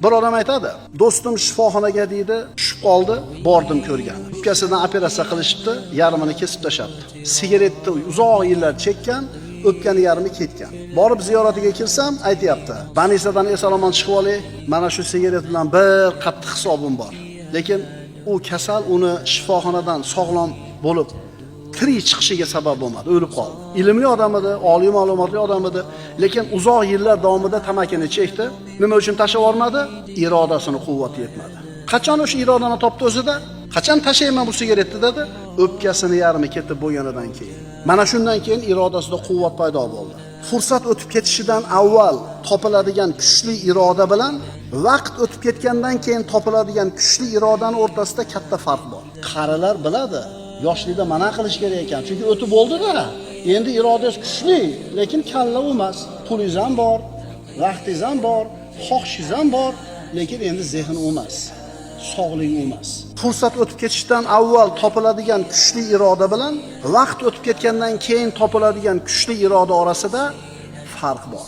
Bir odam aytadi, do'stim shifoxonaga deydi, tushib qoldi, bordim ko'rgan. O'pkasidan operatsiya qilishibdi, yarmini kesib tashabdi. Sigaretni uzoq yillar chekkan, o'pkani yarmi ketgan. Borib ziyoratiga kelsam, aytayapti, "Banisadan eson-omon chiqib olay, mana shu sigaret bilan bir qattiq hisobim bor." Lekin u kasal uni shifoxonadan sog'lom bo'lib tirik chiqishiga sabab bo'lmadi, o'lib qoldi. Ilmli odam edi, oliy ma'lumotli odam edi, lekin uzoq yillar davomida tamakini chekdi. Nima uchun tashlab olmadi? Irodasini quvvati yetmadi. Qachon o'sha irodani topdi o'zida? Qachon tashlayman bu sigaretni dedi? O'pkasini yarmi ketib bo'lganidan keyin. Mana shundan keyin irodasida quvvat paydo bo'ldi. Fursat o'tib ketishidan avval topiladigan kuchli iroda bilan vaqt o'tib ketgandan keyin topiladigan kuchli irodaning o'rtasida katta farq bor. Qarilar biladi, yoshlikda mana qilish kerak ekan, chunki o'tib bo'ldi-da. Endi irodangiz kuchli, lekin kalla emas. Pulingiz ham bor, vaqtingiz ham bor, xohishingiz ham bor, lekin endi zehn emas, sog'lik emas. Fursat o'tib ketishidan avval topiladigan kuchli iroda bilan vaqt o'tib ketgandan keyin topiladigan kuchli iroda orasida farq bor.